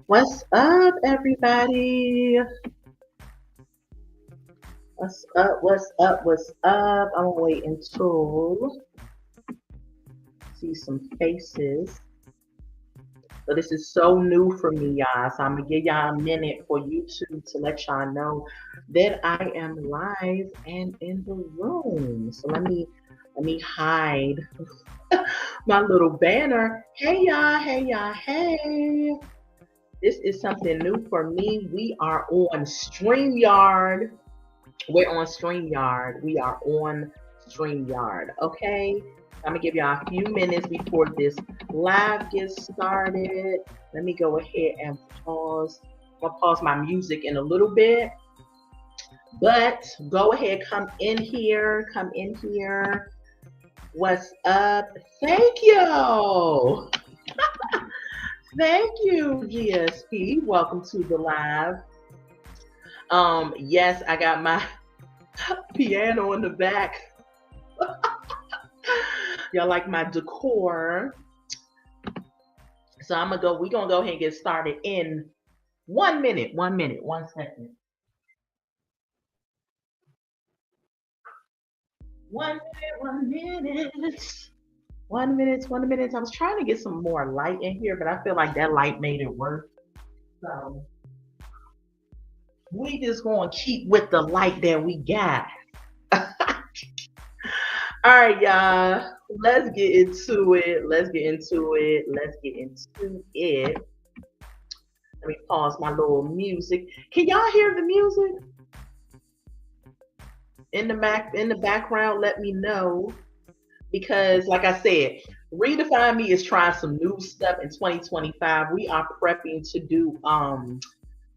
What's up, everybody? What's up? What's up? What's up? I'm gonna wait until see some faces. So this is so new for me, y'all. So I'm gonna give y'all a minute for YouTube to let y'all know that I am live and in the room. So let me hide my little banner. Hey y'all, hey y'all, hey. This is something new for me. We are on StreamYard. We're on StreamYard. We are on StreamYard. Okay. I'm gonna give y'all a few minutes before this live gets started. Let me go ahead and pause. I'm gonna pause my music in a little bit. But go ahead, come in here. Come in here. What's up? Thank you. Thank you, GSP. Welcome to the live. Yes, I got my piano in the back. Y'all like my decor. So we're gonna go ahead and get started in 1 minute. 1 minute, 1 second. 1 minute, 1 minute. 1 minute, 1 minute. I was trying to get some more light in here, but I feel like that light made it worse. So we just gonna keep with the light that we got. All right, y'all. Let's get into it. Let's get into it. Let's get into it. Let me pause my little music. Can y'all hear the music in the background? Let me know because, like I said, Redefine Me is trying some new stuff in 2025. We are prepping to do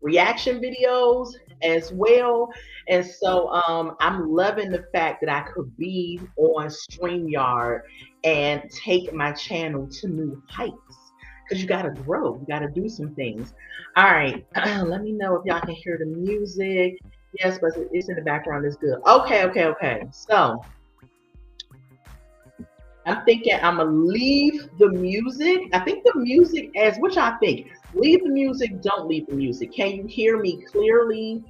reaction videos as well. And so I'm loving the fact that I could be on StreamYard and take my channel to new heights. Because you gotta grow, you gotta do some things. All right, let me know if y'all can hear the music. Yes, but it's in the background. It's good. Okay, okay, okay. So I'm thinking I'm gonna leave the music. I think the music as which I think. Leave the music, don't leave the music. Can you hear me clearly?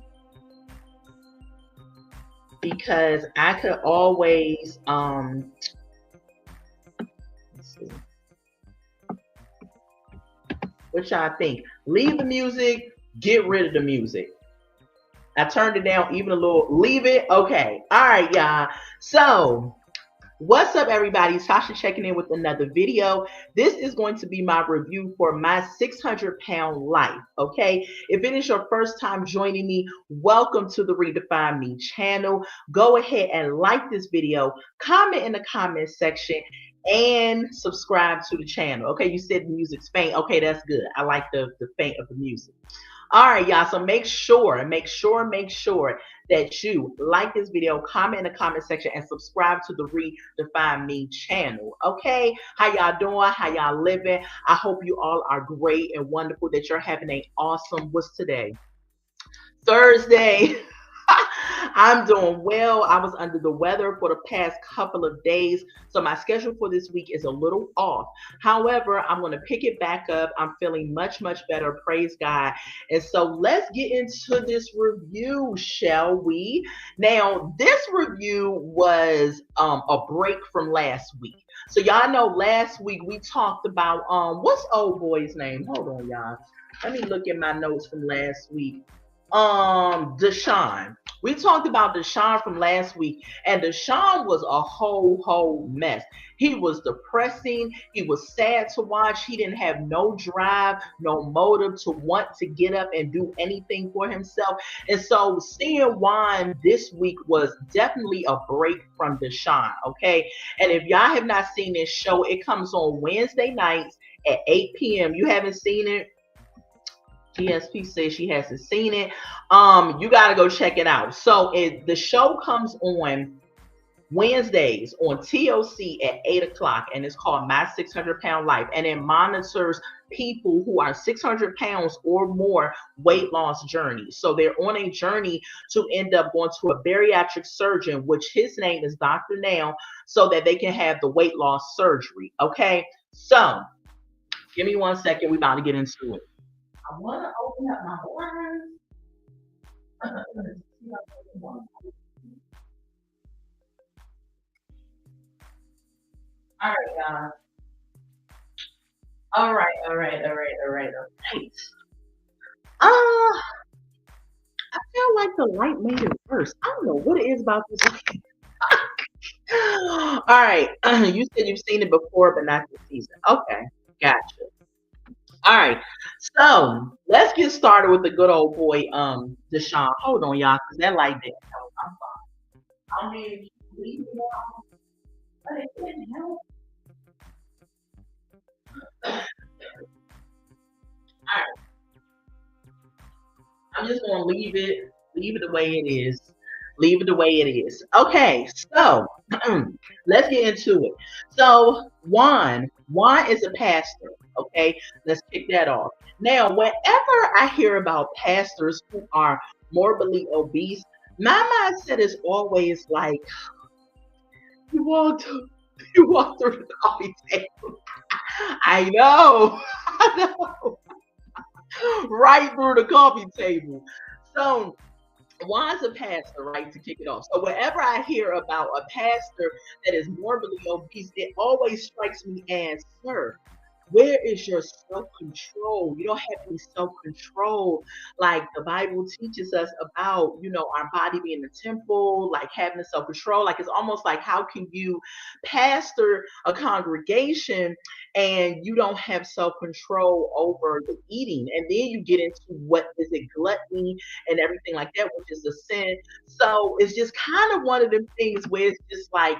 Because I could always let's see. What y'all think? Leave the music, get rid of the music. I turned it down even a little. Leave it. Okay. All right, y'all. So what's up, everybody? Tasha checking in with another video. This is going to be my review for my 600-pound life, okay? If it is your first time joining me, welcome to the Redefine Me channel. Go ahead and like this video, comment in the comment section, and subscribe to the channel. Okay, you said the music's faint. Okay, that's good. I like the faint of the music. All right, y'all. So make sure that you like this video, comment in the comment section, and subscribe to the Redefine Me channel. Okay, how y'all doing? How y'all living? I hope you all are great and wonderful. That you're having an awesome. What's today? Thursday. I'm doing well. I was under the weather for the past couple of days, so my schedule for this week is a little off. However, I'm going to pick it back up. I'm feeling much, much better. Praise God. And so let's get into this review, shall we? Now, this review was a break from last week. So y'all know last week we talked about what's old boy's name? Hold on, y'all. Let me look at my notes from last week. Deshaun. We talked about Deshaun from last week, and Deshaun was a whole mess. He was depressing. He was sad to watch. He didn't have no drive, no motive to want to get up and do anything for himself. And so seeing Juan this week was definitely a break from Deshaun, okay? And if y'all have not seen this show, it comes on Wednesday nights at 8 p.m. You haven't seen it? GSP says she hasn't seen it. You got to go check it out. So the show comes on Wednesdays on TOC at 8 o'clock, and it's called My 600-Pound Life. And it monitors people who are 600 pounds or more weight loss journeys. So they're on a journey to end up going to a bariatric surgeon, which his name is Dr. Now, so that they can have the weight loss surgery. Okay. So give me 1 second. We're about to get into it. I want to open up my blinds. All right, guys. All right. I feel like the light made it worse. I don't know what it is about this light. All right. You said you've seen it before, but not this season. Okay. Gotcha. All right. So let's get started with the good old boy, Deshaun. Hold on, y'all, because that light didn't help. I'm sorry. I mean, leave it alone, but it didn't help. All right. I'm just gonna leave it the way it is. Leave it the way it is. Okay, so let's get into it. So Juan is a pastor. Okay, let's kick that off. Now, whenever I hear about pastors who are morbidly obese, my mindset is always like, you walk, you walk through the coffee table. I know, I know, right through the coffee table. So Juan's a pastor, right, to kick it off. So whenever I hear about a pastor that is morbidly obese, it always strikes me as, sir, where is your self-control? You don't have any self-control. Like the Bible teaches us about, our body being the temple, like having the self-control. Like it's almost like how can you pastor a congregation and you don't have self-control over the eating? And then you get into what is it, gluttony and everything like that, which is a sin. So it's just kind of one of them things where it's just like,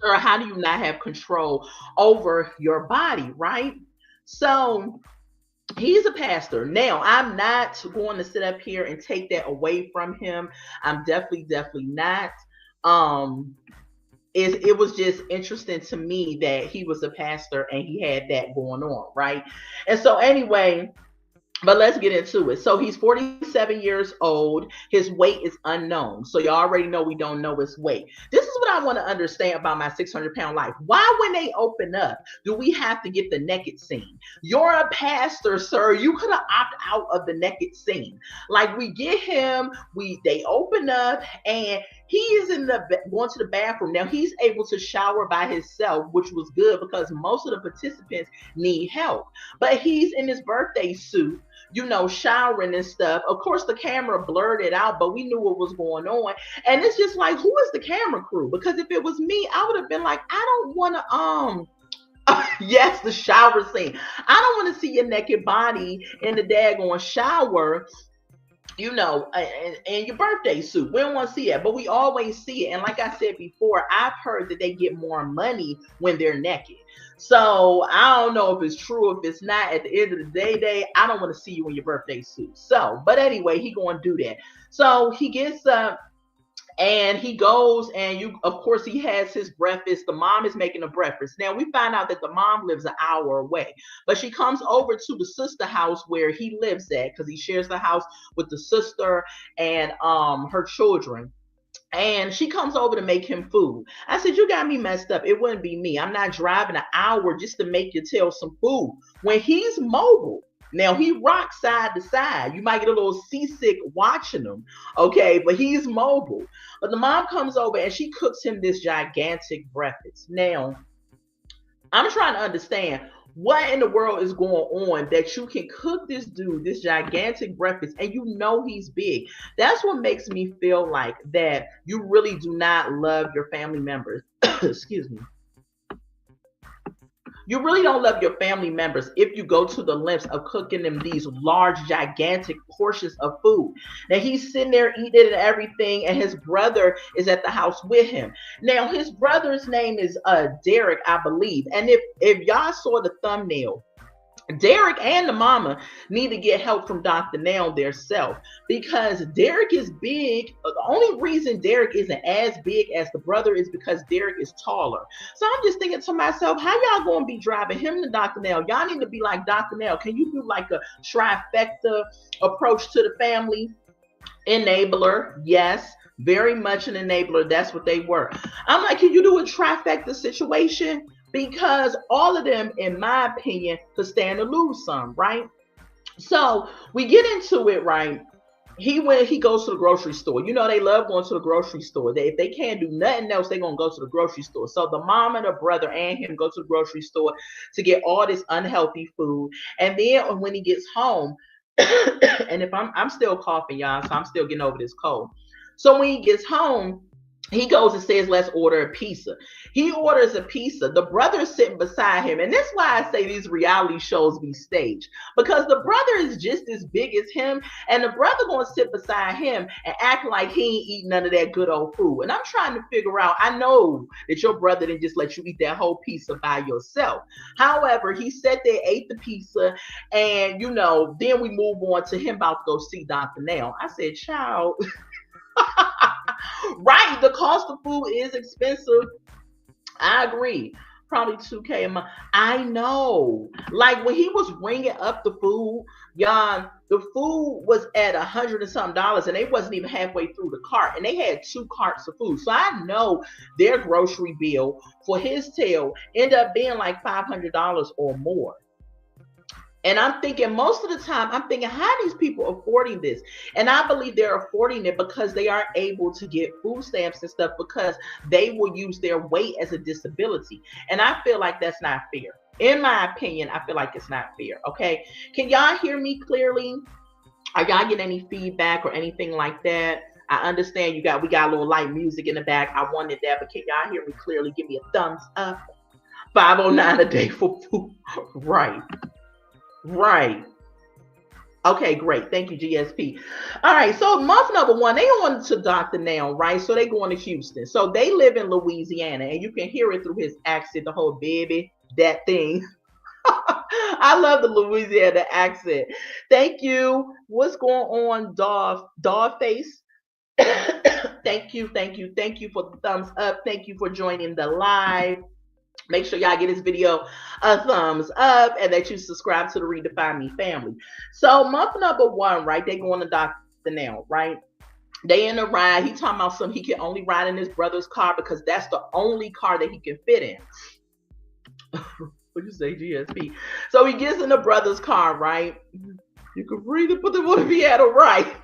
sir, how do you not have control over your body, right? So he's a pastor. Now, I'm not going to sit up here and take that away from him. I'm definitely not. Um, it was just interesting to me that he was a pastor and he had that going on, right? And so anyway, but let's get into it. So he's 47 years old. His weight is unknown. So you already know we don't know his weight. This is what I want to understand about my 600-pound life. Why, when they open up, do we have to get the naked scene? You're a pastor, sir. You could have opted out of the naked scene. Like we get him, they open up, and he is going to the bathroom. Now he's able to shower by himself, which was good because most of the participants need help. But he's in his birthday suit, showering and stuff. Of course, the camera blurred it out, but we knew what was going on. And it's just like, who is the camera crew? Because if it was me, I would have been like, I don't want to, yes, the shower scene. I don't want to see your naked body in the daggone shower, and your birthday suit. We don't want to see it, but we always see it. And like I said before, I've heard that they get more money when they're naked. So I don't know if it's true, if it's not. At the end of the day, I don't want to see you in your birthday suit. So, but anyway, he going to do that. So he gets up and he goes and of course he has his breakfast. The mom is making a breakfast. Now we find out that the mom lives an hour away, but she comes over to the sister house where he lives at, because he shares the house with the sister and her children. And she comes over to make him food. I said, you got me messed up. It wouldn't be me. I'm not driving an hour just to make you tell some food when he's mobile. Now he rocks side to side. You might get a little seasick watching him, okay? But he's mobile. But the mom comes over and she cooks him this gigantic breakfast. Now, I'm trying to understand what in the world is going on that you can cook this dude this gigantic breakfast and he's big. That's what makes me feel like that you really do not love your family members. Excuse me. You really don't love your family members if you go to the lengths of cooking them these large, gigantic portions of food. Now he's sitting there eating it and everything, and his brother is at the house with him. Now his brother's name is Derek, I believe. And if y'all saw the thumbnail, Derek and the mama need to get help from Dr. Nail theirself, because Derek is big. The only reason Derek isn't as big as the brother is because Derek is taller. So I'm just thinking to myself, how y'all going to be driving him to Dr. Nail? Y'all need to be like Dr. Nail. Can you do like a trifecta approach to the family? Enabler, yes. Very much an enabler. That's what they were. I'm like, can you do a trifecta situation? Because all of them, in my opinion, could stand to lose some, right? So we get into it, right? He goes to the grocery store. You know they love going to the grocery store. If they can't do nothing else, they're gonna go to the grocery store. So the mom and the brother and him go to the grocery store to get all this unhealthy food. And then when he gets home, and if I'm still coughing, y'all, so I'm still getting over this cold. So when he gets home, he goes and says, let's order a pizza. He orders a pizza. The brother is sitting beside him. And that's why I say these reality shows be staged. Because the brother is just as big as him. And the brother going to sit beside him and act like he ain't eating none of that good old food. And I'm trying to figure out, I know that your brother didn't just let you eat that whole pizza by yourself. However, he sat there, ate the pizza. And, then we move on to him about to go see Dr. Now. I said, child. Right, the cost of food is expensive. I agree. Probably 2K a month. I know. Like when he was ringing up the food, y'all, the food was at $100 and something, and they wasn't even halfway through the cart, and they had 2 carts of food. So I know their grocery bill for his tail ended up being like $500 or more. And I'm thinking most of the time, how are these people affording this? And I believe they're affording it because they are able to get food stamps and stuff because they will use their weight as a disability. And I feel like that's not fair. In my opinion, I feel like it's not fair. Okay. Can y'all hear me clearly? Are y'all getting any feedback or anything like that? I understand we got a little light music in the back. I wanted that, but can y'all hear me clearly? Give me a thumbs up. 509 a day for food. Right. Okay, great. Thank you, GSP. All right, so month number 1, they on to Dr. Now, right? So they going to Houston. So they live in Louisiana, and you can hear it through his accent, the whole baby, that thing. I love the Louisiana accent. Thank you. What's going on, Dog Face? Thank you for the thumbs up. Thank you for joining the live. Make sure y'all get this video a thumbs up and that you subscribe to the Redefine Me family. So month number 1, right? They going to Dr. Now, right? They in a ride. He talking about he can only ride in his brother's car because that's the only car that he can fit in. What'd you say, GSP? So he gets in the brother's car, right? You can breathe it, but they want to be at a right.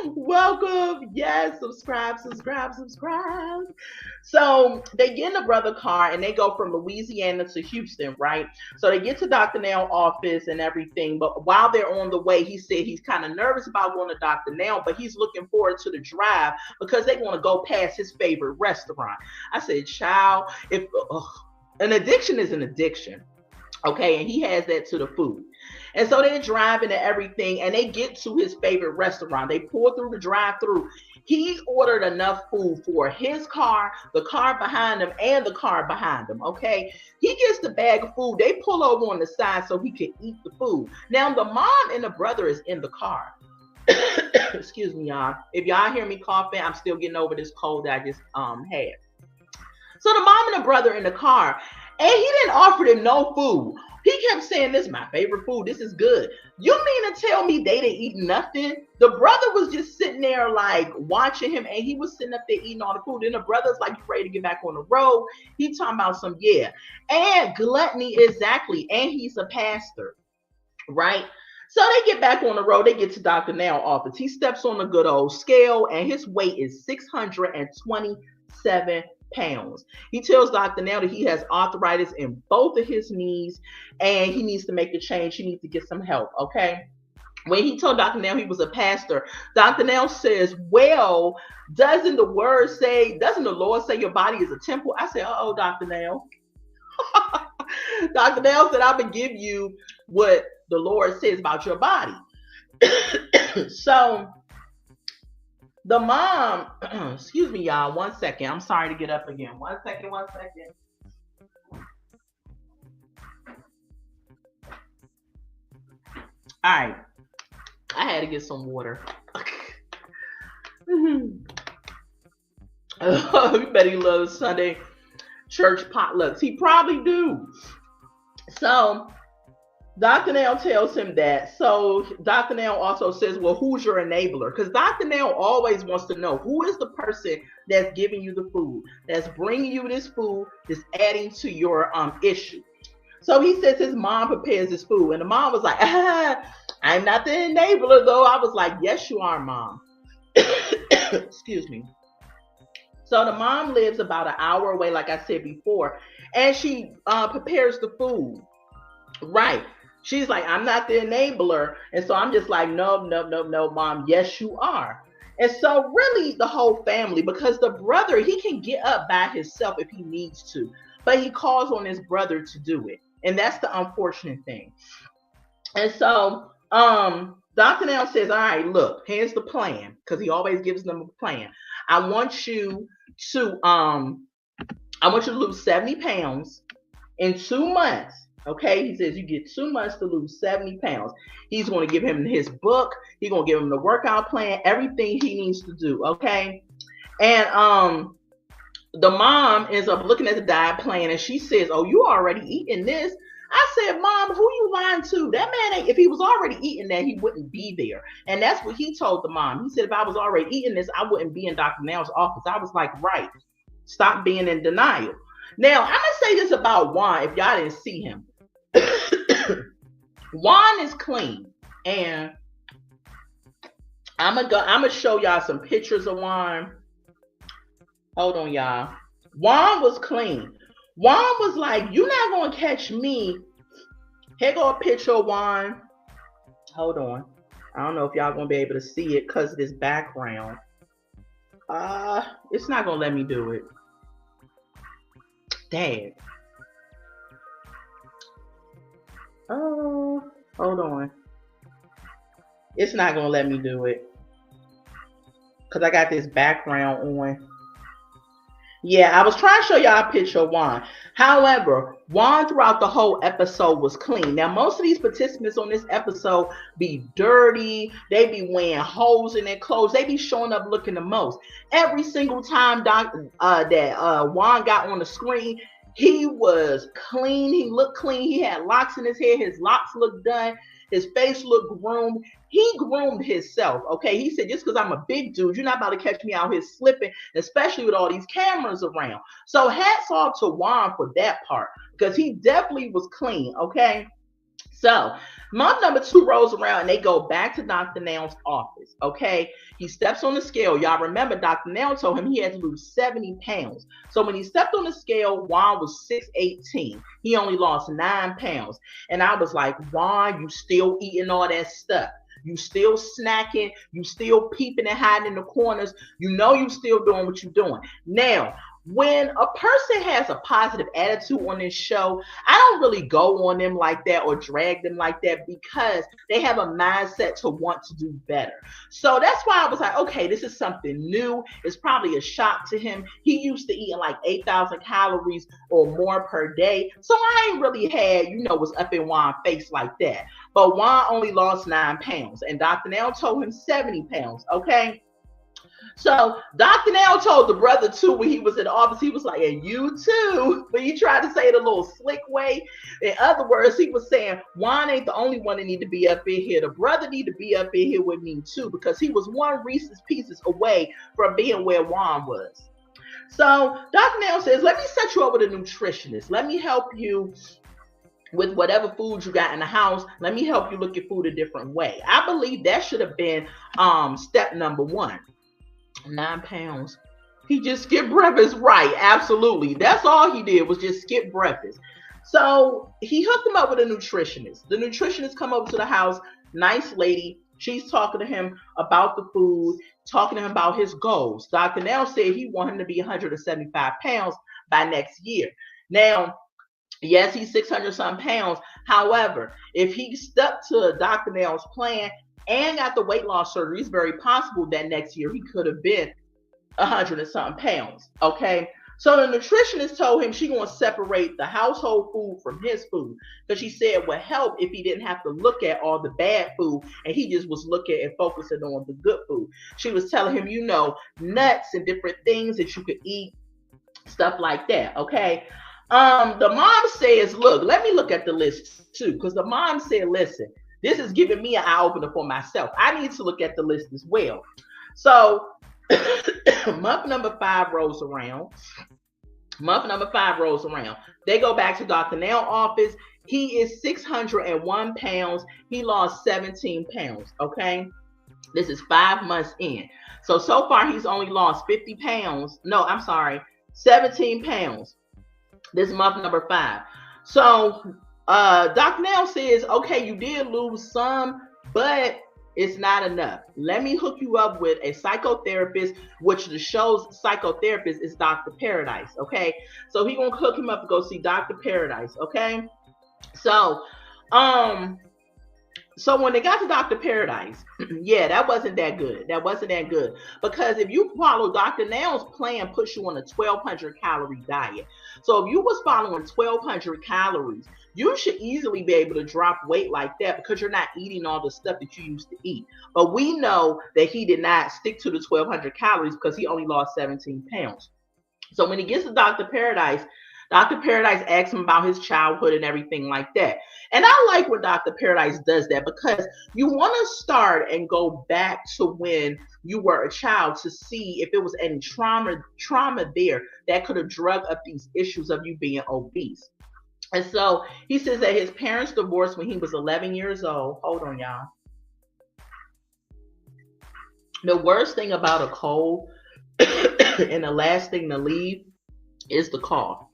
Welcome. Yes, subscribe. So they get in the brother car and they go from Louisiana to Houston, right? So they get to Dr. Now office and everything. But while they're on the way, he said he's kind of nervous about going to Dr. Now, but he's looking forward to the drive because they want to go past his favorite restaurant. I said, child, an addiction is an addiction. Okay, and he has that to the food. And so they're driving and everything, and they get to his favorite restaurant. They pull through the drive-through. He ordered enough food for his car, the car behind him, and the car behind him, okay? He gets the bag of food. They pull over on the side so he can eat the food. Now, the mom and the brother is in the car. Excuse me, y'all. If y'all hear me coughing, I'm still getting over this cold that I just had. So the mom and the brother in the car, and he didn't offer them no food. He kept saying, this is my favorite food. This is good. You mean to tell me they didn't eat nothing? The brother was just sitting there like watching him, and he was sitting up there eating all the food. And the brother's like, you ready to get back on the road? He talking about some, yeah. And gluttony, exactly. And he's a pastor, right? So they get back on the road. They get to Dr. Now office. He steps on the good old scale, and his weight is 627 pounds. He tells Dr. Now that he has arthritis in both of his knees and he needs to make a change. He needs to get some help, okay? When he told Dr. Now he was a pastor, Dr. Now says, well, doesn't the Lord say your body is a temple? I said, uh-oh, Dr. Now. Dr. Now said, I'm going to give you what the Lord says about your body. So the mom, excuse me, y'all, 1 second. I'm sorry to get up again. 1 second. All right. I had to get some water. You bet he loves Sunday church potlucks. He probably do. So Dr. Now tells him that. So Dr. Now also says, well, who's your enabler? Because Dr. Now always wants to know who is the person that's giving you the food, that's bringing you this food, that's adding to your issue. So he says his mom prepares his food, and the mom was like, I'm not the enabler though. I was like, yes, you are, mom. Excuse me. So the mom lives about an hour away, like I said before, and she prepares the food. Right. She's like, I'm not the enabler. And so I'm just like, no, no, no, no, mom. Yes, you are. And so really the whole family, because the brother, he can get up by himself if he needs to, but he calls on his brother to do it. And that's the unfortunate thing. And so Dr. Now says, all right, look, here's the plan, because he always gives them a plan. I want you to lose 70 pounds in 2 months. Okay, he says you get 2 months to lose 70 pounds. He's going to give him his book. He's going to give him the workout plan, everything he needs to do. Okay, and the mom ends up looking at the diet plan, and she says, "Oh, you already eating this?" I said, "Mom, who you lying to? That man ain't. If he was already eating that, he wouldn't be there." And that's what he told the mom. He said, "If I was already eating this, I wouldn't be in Dr. Nell's office." I was like, "Right. Stop being in denial." Now, I'm gonna say this about Juan. If y'all didn't see him. Juan is clean, and I'm gonna show y'all some pictures of Juan. Hold on, y'all. Juan was clean. Juan was like, "You're not gonna catch me." Here go a picture of Juan. Hold on. I don't know if y'all gonna be able to see it because of this background. It's not gonna let me do it. Dang. Oh, hold on. It's not gonna let me do it because I got this background on. Yeah, I was trying to show y'all a picture of Juan. However, Juan throughout the whole episode was clean. Now, most of these participants on this episode be dirty. They be wearing holes in their clothes. They be showing up looking the most. Every single time that Juan got on the screen, he was clean. He looked clean. He had locks in his hair. His locks looked done. His face looked groomed. He groomed himself. Okay. He said, just because I'm a big dude, you're not about to catch me out here slipping, especially with all these cameras around. So hats off to Juan for that part, because he definitely was clean. Okay. So month number 2 rolls around and they go back to Dr. Nell's office. Okay. He steps on the scale. Y'all remember Dr. Nell told him he had to lose 70 pounds. So when he stepped on the scale, Juan was 618. He only lost 9 pounds. And I was like, Juan, you still eating all that stuff. You still snacking. You still peeping and hiding in the corners. You know you still doing what you're doing. Now, when a person has a positive attitude on this show, I don't really go on them like that or drag them like that, because they have a mindset to want to do better. So that's why I was like, okay, this is something new. It's probably a shock to him. He used to eating like 8,000 calories or more per day. So I ain't really had, what's up in Juan's face like that. But Juan only lost 9 pounds, and Dr. Nell told him 70 pounds, okay? So Dr. Nell told the brother too, when he was in the office, he was like, and you too. But he tried to say it a little slick way. In other words, he was saying, Juan ain't the only one that need to be up in here. The brother need to be up in here with me too, because he was one Reese's Pieces away from being where Juan was. So Dr. Nell says, let me set you up with a nutritionist. Let me help you with whatever food you got in the house. Let me help you look at food a different way. I believe that should have been step number 1. 9 pounds. He just skipped breakfast. Right, absolutely. That's all he did, was just skip breakfast. So he hooked him up with a nutritionist. The nutritionist come over to the house, nice lady. She's talking to him about the food, talking to him about his goals. Dr. Nell said he wanted him to be 175 pounds by next year. Now, yes, he's 600 some pounds. However, if he stuck to Dr. Nell's plan and got the weight loss surgery, it's very possible that next year he could have been 100 and something pounds. Okay. So the nutritionist told him she going to separate the household food from his food, because she said it would help if he didn't have to look at all the bad food and he just was looking and focusing on the good food. She was telling him, nuts and different things that you could eat, stuff like that. Okay. The mom says, look, let me look at the list too, because the mom said, listen, this is giving me an eye-opener for myself. I need to look at the list as well. So month number 5 rolls around. They go back to Dr. Nail office. He is 601 pounds. He lost 17 pounds. Okay. This is 5 months in. So far he's only lost 50 pounds. No, I'm sorry, 17 pounds. This month number 5. So Dr. Nail says, okay, you did lose some, but it's not enough. Let me hook you up with a psychotherapist, which the show's psychotherapist is Dr. Paradise. Okay. So he gonna hook him up to go see Dr. Paradise. Okay. So so when they got to Dr. Paradise, yeah, that wasn't that good. That wasn't that good. Because if you follow Dr. Nail's plan, puts you on a 1,200 calorie diet. So if you was following 1,200 calories, you should easily be able to drop weight like that because you're not eating all the stuff that you used to eat. But we know that he did not stick to the 1,200 calories because he only lost 17 pounds. So when he gets to Dr. Paradise asks him about his childhood and everything like that. And I like when Dr. Paradise does that because you want to start and go back to when you were a child to see if there was any trauma there that could have drug up these issues of you being obese. And so he says that his parents divorced when he was 11 years old. Hold on, y'all. The worst thing about a cold and the last thing to leave is the cough.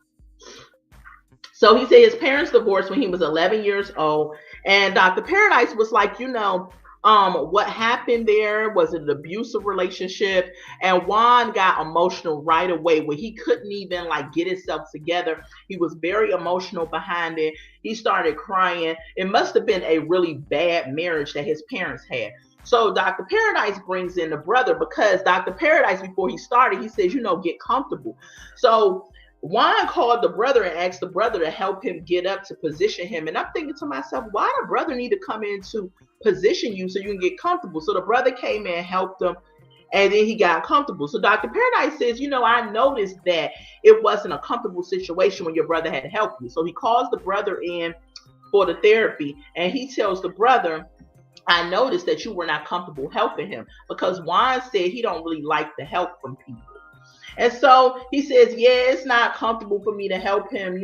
So he said his parents divorced when he was 11 years old. And Dr. Paradise was like, what happened there was an abusive relationship. And Juan got emotional right away where he couldn't even get himself together. He was very emotional behind it. He started crying. It must have been a really bad marriage that his parents had. So Dr. Paradise brings in the brother because Dr. Paradise, before he started, he says, get comfortable. So Juan called the brother and asked the brother to help him get up to position him. And I'm thinking to myself, why the brother need to come in to position you so you can get comfortable? So the brother came in, helped him, and then he got comfortable. So Dr. Paradise says, I noticed that it wasn't a comfortable situation when your brother had helped you. So he calls the brother in for the therapy, and he tells the brother, I noticed that you were not comfortable helping him because Juan said he don't really like the help from people. And so he says, yeah, it's not comfortable for me to help him.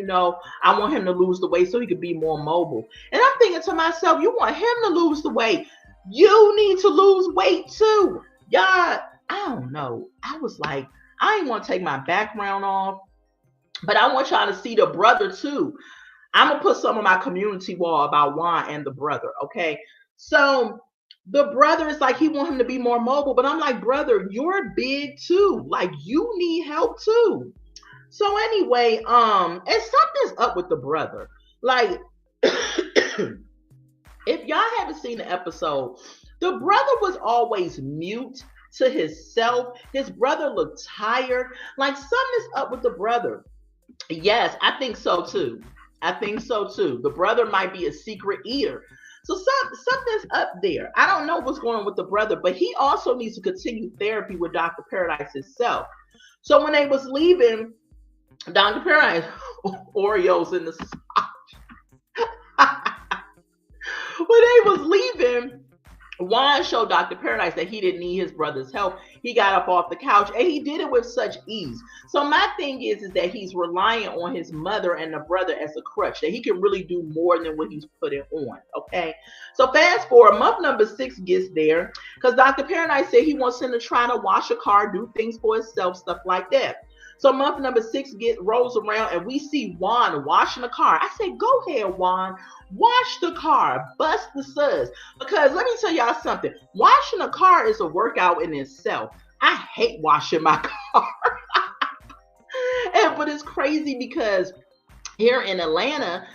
I want him to lose the weight so he could be more mobile. And I'm thinking to myself, you want him to lose the weight. You need to lose weight too. Y'all, I don't know. I was like, I didn't want to take my background off, but I want y'all to see the brother too. I'm going to put some of my community wall about Juan and the brother. Okay. So the brother is like, he want him to be more mobile, but I'm like, brother, you're big too. You need help too. So anyway, and something's up with the brother. If y'all haven't seen the episode, the brother was always mute to himself. His brother looked tired. Something's up with the brother. Yes, I think so too. The brother might be a secret eater. So something's up there. I don't know what's going on with the brother, but he also needs to continue therapy with Dr. Paradise himself. So when they was leaving, Dr. Paradise, Oreos in the when they was leaving, Juan showed Dr. Paradise that he didn't need his brother's help. He got up off the couch and he did it with such ease. So my thing is that he's relying on his mother and the brother as a crutch, that he can really do more than what he's putting on. Okay. So fast forward, month number 6 gets there because Dr. Paradise said he wants him to try to wash a car, do things for himself, stuff like that. So month number 6 rolls around and we see Juan washing the car. I say, go ahead, Juan. Wash the car, bust the suds. Because let me tell y'all something. Washing a car is a workout in itself. I hate washing my car. But it's crazy because here in Atlanta,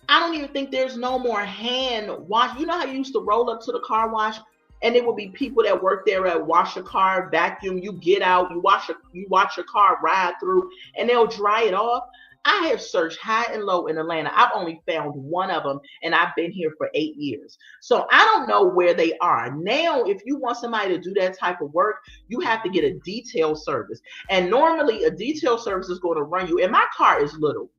I don't even think there's no more hand wash. You know how you used to roll up to the car wash? And there will be people that work there at wash your car, vacuum, you get out, you wash your car, ride through, and they'll dry it off. I have searched high and low in Atlanta. I've only found one of them, and I've been here for 8 years. So I don't know where they are. Now, if you want somebody to do that type of work, you have to get a detail service. And normally a detail service is going to run you, and my car is little.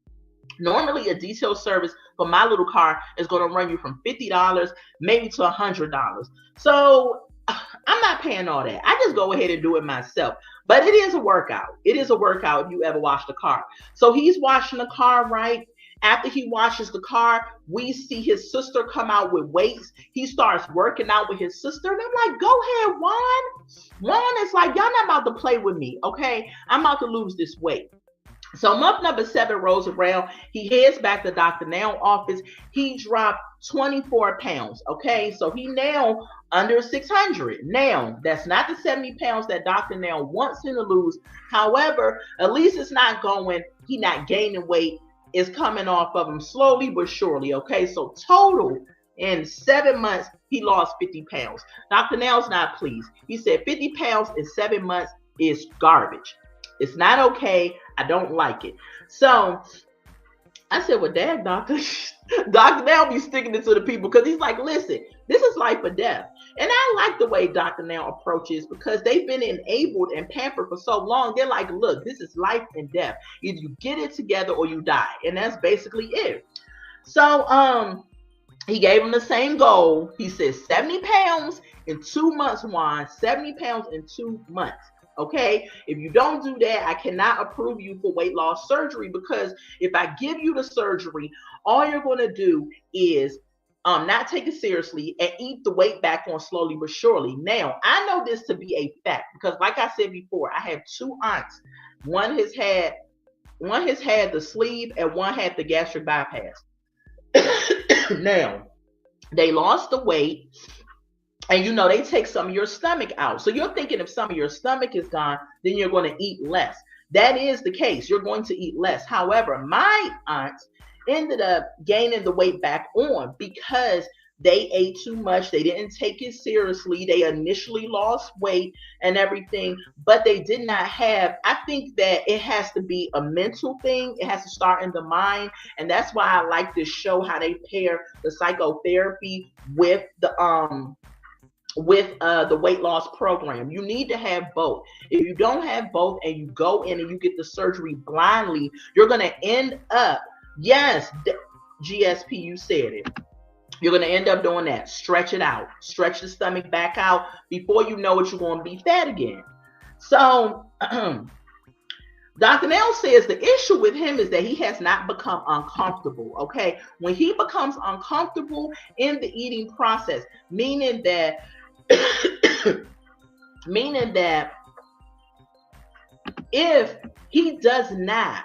Normally, a detail service for my little car is going to run you from $50 maybe to $100. So I'm not paying all that. I just go ahead and do it myself. But it is a workout. It is a workout if you ever wash the car. So he's washing the car, right? After he washes the car, we see his sister come out with weights. He starts working out with his sister. And I'm like, go ahead, Juan. Juan is like, y'all not about to play with me, okay? I'm about to lose this weight. So month number 7 rolls around. He heads back to Dr. Now office. He dropped 24 pounds. Okay, so he now under 600. Now, that's not the 70 pounds that Dr. Now wants him to lose. However, at least it's not going, he not gaining weight. It's coming off of him slowly but surely. Okay, so total in 7 months, he lost 50 pounds. Dr. Now's not pleased. He said 50 pounds in 7 months is garbage. It's not okay. I don't like it. So I said, well, dad, doctor, Dr. Now be sticking it to the people because he's like, listen, this is life or death. And I like the way Dr. Now approaches because they've been enabled and pampered for so long. They're like, look, this is life and death. Either you get it together or you die. And that's basically it. So he gave him the same goal. He said 70 pounds in 2 months, Juan. 70 pounds in 2 months. Okay, if you don't do that, I cannot approve you for weight loss surgery because if I give you the surgery, all you're going to do is not take it seriously and eat the weight back on slowly but surely. Now, I know this to be a fact because like I said before, I have 2 aunts. One has had the sleeve and one had the gastric bypass. Now, they lost the weight. And you know, they take some of your stomach out. So you're thinking if some of your stomach is gone, then you're going to eat less. That is the case. You're going to eat less. However, my aunts ended up gaining the weight back on because they ate too much. They didn't take it seriously. They initially lost weight and everything, but they did not have, I think that it has to be a mental thing. It has to start in the mind. And that's why I like this show, how they pair the psychotherapy with the weight loss program. You need to have both. If you don't have both and you go in and you get the surgery blindly, you're going to end up, yes, GSP, you said it. You're going to end up doing that. Stretch it out. Stretch the stomach back out. Before you know it, you're going to be fat again. So, Dr. Nell says the issue with him is that he has not become uncomfortable, okay? When he becomes uncomfortable in the eating process, meaning that if he does not,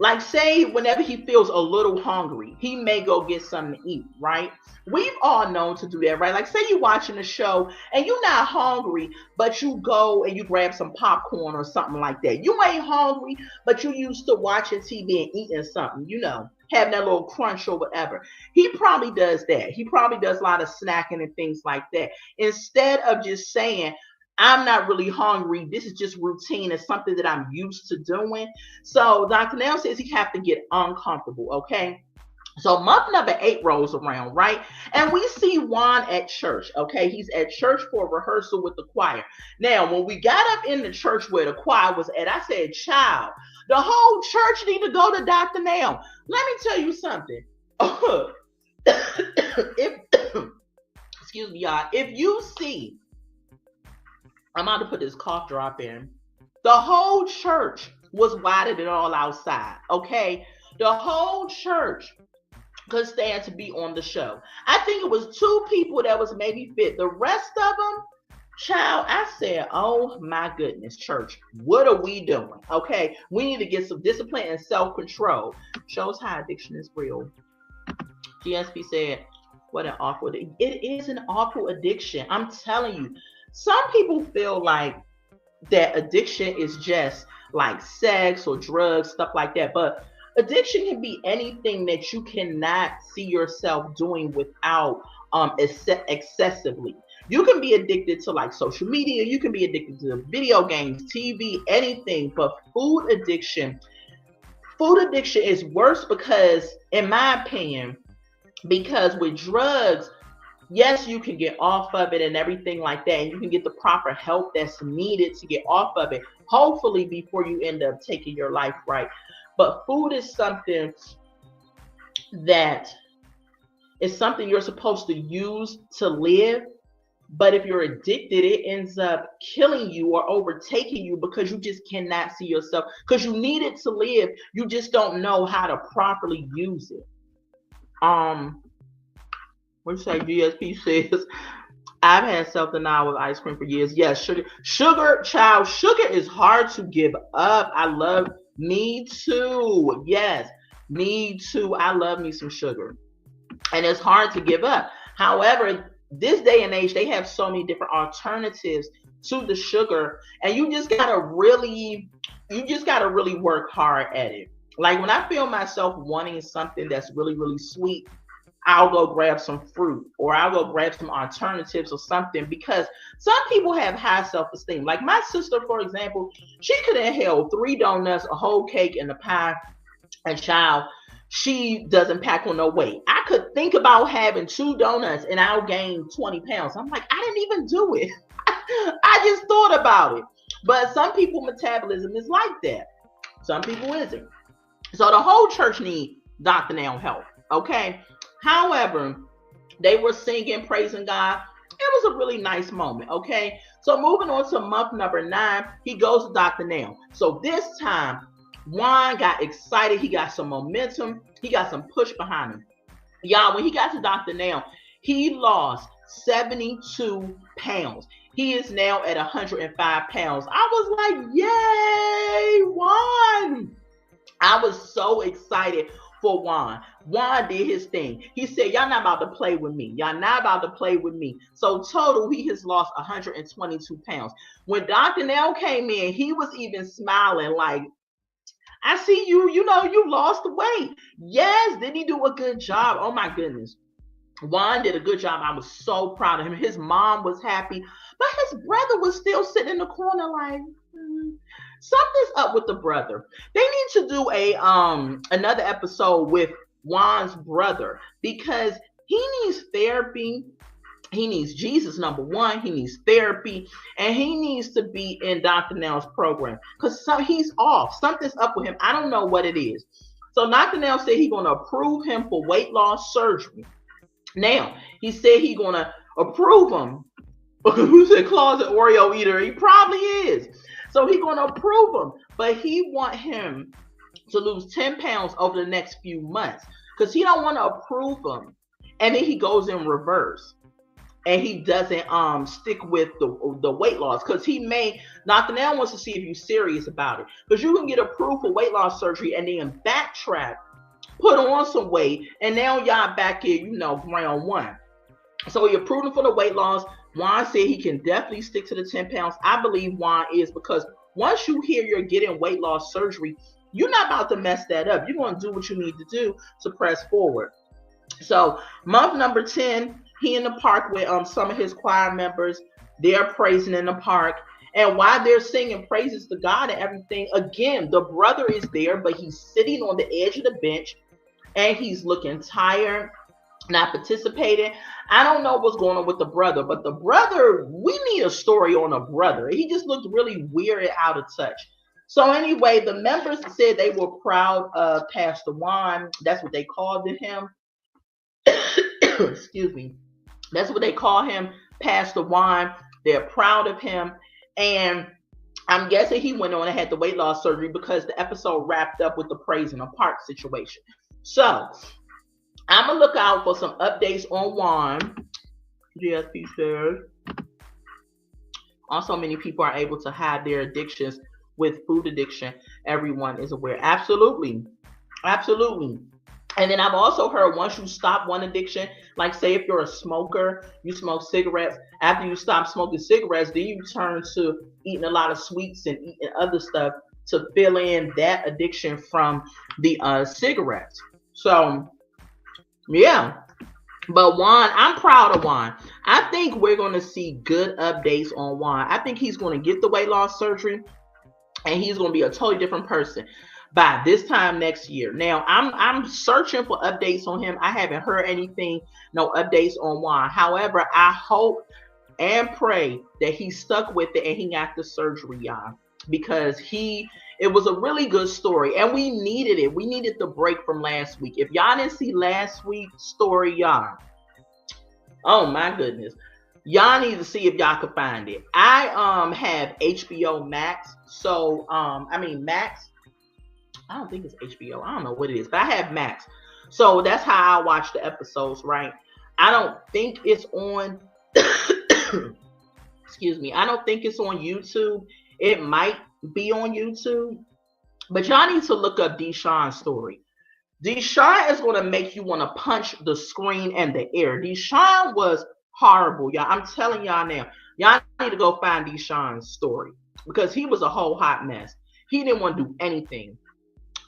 like say whenever he feels a little hungry, he may go get something to eat, right? We've all known to do that, right? Like say you're watching a show and you're not hungry, but you go and you grab some popcorn or something like that. You ain't hungry, but you used to watching TV and eating something, you know, having that little crunch or whatever. He probably does that. He probably does a lot of snacking and things like that. Instead of just saying, I'm not really hungry. This is just routine. It's something that I'm used to doing. So Dr. Nell says he have to get uncomfortable, okay? So month number 8 rolls around, right? And we see Juan at church, okay? He's at church for a rehearsal with the choir. Now, when we got up in the church where the choir was at, I said, child, the whole church need to go to Dr. Nell. Let me tell you something. Excuse me, y'all. If you see, I'm about to put this cough drop in. The whole church was wider than all outside, okay? The whole church could stand to be on the show. I think it was 2 people that was maybe fit. The rest of them, child, I said, oh my goodness, church, what are we doing? Okay, we need to get some discipline and self-control. Shows how addiction is real. GSP said, what an awful, it is an awful addiction. I'm telling you. Some people feel like that addiction is just like sex or drugs, stuff like that. But addiction can be anything that you cannot see yourself doing without excessively. You can be addicted to like social media. You can be addicted to video games, TV, anything. But food addiction is worse because, in my opinion, because with drugs, yes, you can get off of it and everything like that, and you can get the proper help that's needed to get off of it, hopefully before you end up taking your life, right? But food is something that is something you're supposed to use to live, But if you're addicted, it ends up killing you or overtaking you because you just cannot see yourself. Because you need it to live. You just don't know how to properly use it. What you say? GSP says, I've had self-denial with ice cream for years. Yes, sugar is hard to give up. Me too. Yes, me too. I love me some sugar. And it's hard to give up. However, this day and age, they have so many different alternatives to the sugar, and you just gotta really work hard at it. Like when I feel myself wanting something that's really, really sweet, I'll go grab some fruit or I'll go grab some alternatives or something, because some people have high self-esteem. Like my sister, for example, she could inhale 3 donuts, a whole cake, and a pie, and child, she doesn't pack on no weight. I could think about having 2 donuts and I'll gain 20 pounds. I'm like, I didn't even do it. I just thought about it. But some people metabolism is like that. Some people isn't. So the whole church need Dr. Now help. Okay. However, they were singing, praising God. It was a really nice moment. Okay. So moving on to month number 9, he goes to Dr. Now. So this time, Juan got excited. He got some momentum. He got some push behind him. Y'all, when he got to Dr. Now, he lost 72 pounds. He is now at 105 pounds. I was like, yay, Juan. I was so excited for Juan. Juan did his thing. He said, y'all not about to play with me. Y'all not about to play with me. So total, he has lost 122 pounds. When Dr. Now came in, he was even smiling like, I see you, you lost the weight. Yes, did he do a good job? Oh my goodness. Juan did a good job. I was so proud of him. His mom was happy, but his brother was still sitting in the corner like, something's up with the brother. They need to do another episode with Juan's brother, because he needs therapy. He needs Jesus, number one. He needs therapy, and he needs to be in Dr. Nell's program, because he's off. Something's up with him. I don't know what it is. So Dr. Nell said he's going to approve him for weight loss surgery. Now, he said he's going to approve him. Who said closet Oreo eater? He probably is. So he's going to approve him, but he want him to lose 10 pounds over the next few months, because he don't want to approve him, and then he goes in reverse. And he doesn't stick with the weight loss, because Dr. Now wants to see if you're serious about it. Because you can get approved for weight loss surgery and then backtrack, put on some weight, and now y'all back in, round 1. So he approved him for the weight loss. Juan said he can definitely stick to the 10 pounds. I believe Juan is, because once you hear you're getting weight loss surgery, you're not about to mess that up. You're going to do what you need to do to press forward. So month number 10, he in the park with some of his choir members. They're praising in the park. And while they're singing praises to God and everything, again, the brother is there, but he's sitting on the edge of the bench and he's looking tired, not participating. I don't know what's going on with the brother, but the brother, we need a story on a brother. He just looked really weird and out of touch. So anyway, the members said they were proud of Pastor Juan. That's what they called him. Excuse me. That's what they call him, Pastor Juan. They're proud of him. And I'm guessing he went on and had the weight loss surgery, because the episode wrapped up with the praise in a park situation. So I'm going to look out for some updates on Juan. GSP says. Also, many people are able to hide their addictions with food addiction. Everyone is aware. Absolutely. Absolutely. And then I've also heard, once you stop one addiction, like say if you're a smoker, you smoke cigarettes. After you stop smoking cigarettes, then you turn to eating a lot of sweets and eating other stuff to fill in that addiction from the cigarettes. So, yeah. But Juan, I'm proud of Juan. I think we're going to see good updates on Juan. I think he's going to get the weight loss surgery, and he's going to be a totally different person by this time next year. Now, I'm searching for updates on him. I haven't heard anything, no updates on Juan. However, I hope and pray that he stuck with it and he got the surgery, y'all, because it was a really good story, and we needed it. We needed the break from last week. If y'all didn't see last week's story, y'all, oh my goodness. Y'all need to see if y'all can find it. I have HBO Max, so Max. I don't think it's HBO. I don't know what it is, but I have Max, so that's how I watch the episodes. Right? I don't think it's on. Excuse me. I don't think it's on YouTube. It might be on YouTube, but y'all need to look up Deshaun's story. Deshaun is going to make you want to punch the screen and the air. Deshaun was horrible, y'all. I'm telling y'all now. Y'all need to go find Deshaun's story because he was a whole hot mess. He didn't want to do anything.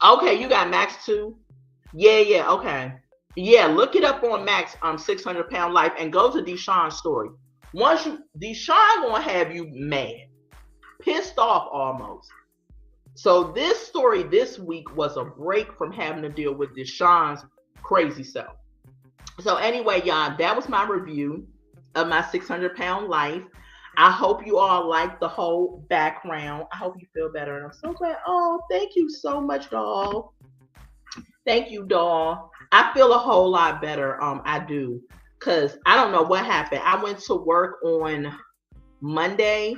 Okay, you got Max too? Yeah, okay. Yeah, look it up on Max, 600 Pound Life, and go to Deshaun's story. Deshaun gonna have you mad, pissed off almost. So this story this week was a break from having to deal with Deshaun's crazy self. So anyway, y'all, that was my review of my 600 Pound Life. I hope you all like the whole background. I hope you feel better. And I'm so glad. Oh, thank you so much, doll. Thank you, doll. I feel a whole lot better. I do. Because I don't know what happened. I went to work on Monday.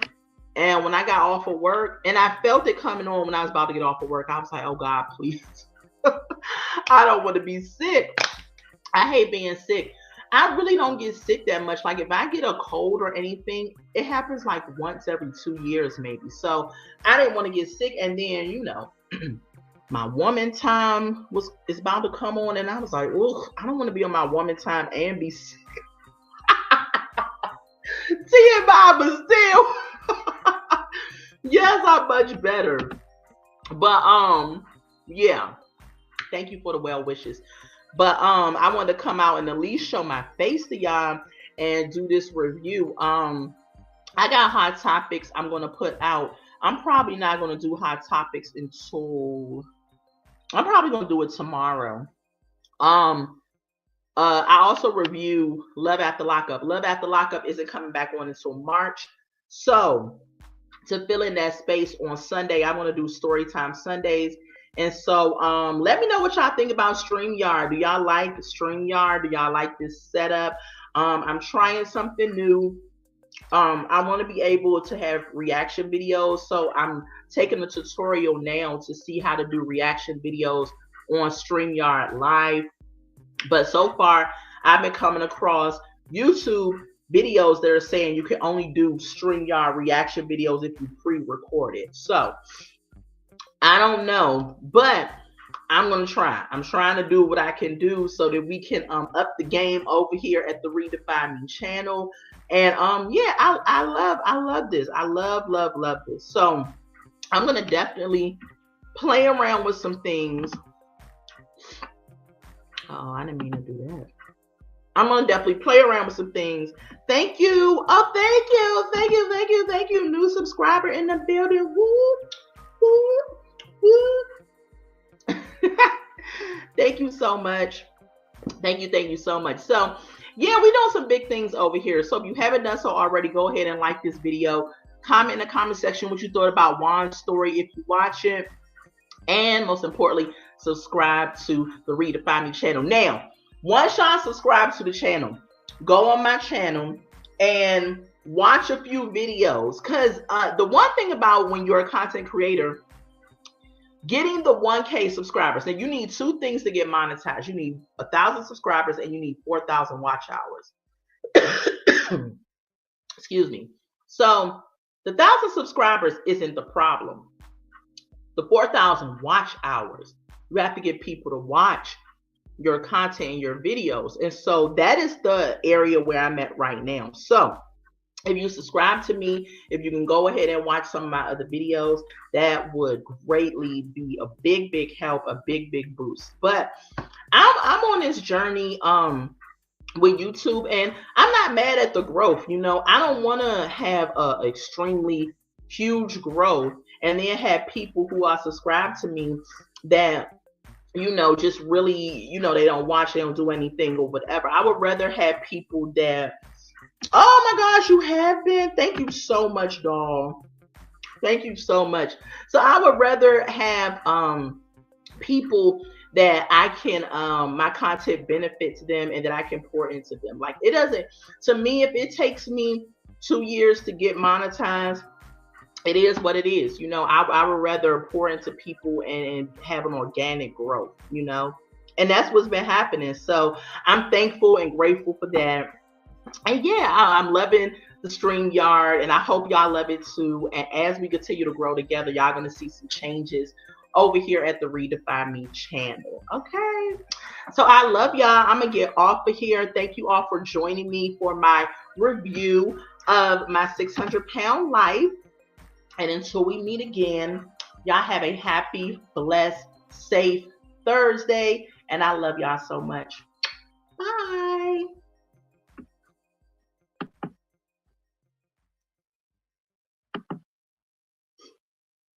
And when I got off of work, and I felt it coming on when I was about to get off of work, I was like, oh God, please. I don't want to be sick. I hate being sick. I really don't get sick that much. Like if I get a cold or anything, it happens like once every 2 years maybe. So I didn't want to get sick. And then, my woman time is about to come on. And I was like, ugh, I don't want to be on my woman time and be sick. TMI, but still. Yes, I'm much better. But yeah. Thank you for the well wishes. But I wanted to come out and at least show my face to y'all and do this review. I got hot topics I'm gonna put out. I'm probably not gonna do hot topics until I'm probably gonna do it tomorrow. I also review Love After Lockup. Love After Lockup isn't coming back on until March. So to fill in that space on Sunday, I want to do Storytime Sundays. And so let me know what y'all think about StreamYard. Do y'all like StreamYard? Do y'all like this setup? I'm trying something new. I want to be able to have reaction videos. So I'm taking a tutorial now to see how to do reaction videos on StreamYard Live. But so far, I've been coming across YouTube videos that are saying you can only do StreamYard reaction videos if you pre-record it. So I don't know, but I'm going to try. I'm trying to do what I can do so that we can up the game over here at the Redefine Me channel. And yeah, I love this. I love this. So I'm going to definitely play around with some things. Oh, I didn't mean to do that. I'm going to definitely play around with some things. Thank you. Oh, thank you. New subscriber in the building. Woo. Thank you so much. Thank you so much. So, yeah, we're doing some big things over here. So if you haven't done so already, go ahead and like this video. Comment in the comment section what you thought about Juan's story if you watch it. And most importantly, subscribe to the Redefine Me channel. Now, once y'all subscribe to the channel, go on my channel and watch a few videos. Because the one thing about when you're a content creator, getting the 1K subscribers, now you need two things to get monetized. You need 1,000 subscribers and you need 4,000 watch hours. Excuse me. So the 1,000 subscribers isn't the problem. The 4,000 watch hours, you have to get people to watch your content and your videos. And so that is the area where I'm at right now. So if you subscribe to me, if you can go ahead and watch some of my other videos, that would greatly be a big help, a big boost. But I'm on this journey with YouTube, and I'm not mad at the growth. I don't want to have a extremely huge growth and then have people who are subscribed to me that just really, they don't watch, they don't do anything or whatever. I would rather have people that, oh my gosh, you have been. Thank you so much, doll. Thank you so much. So I would rather have people that I can my content benefits them and that I can pour into them. Like it doesn't, to me, if it takes me 2 years to get monetized, it is what it is. I would rather pour into people and have an organic growth. And that's what's been happening. So I'm thankful and grateful for that. And yeah, I'm loving the StreamYard, and I hope y'all love it too. And as we continue to grow together, y'all gonna see some changes over here at the Redefine Me channel. Okay. So I love y'all. I'm gonna get off of here. Thank you all for joining me for my review of my 600-pound life. And until we meet again, y'all have a happy, blessed, safe Thursday. And I love y'all so much. Bye.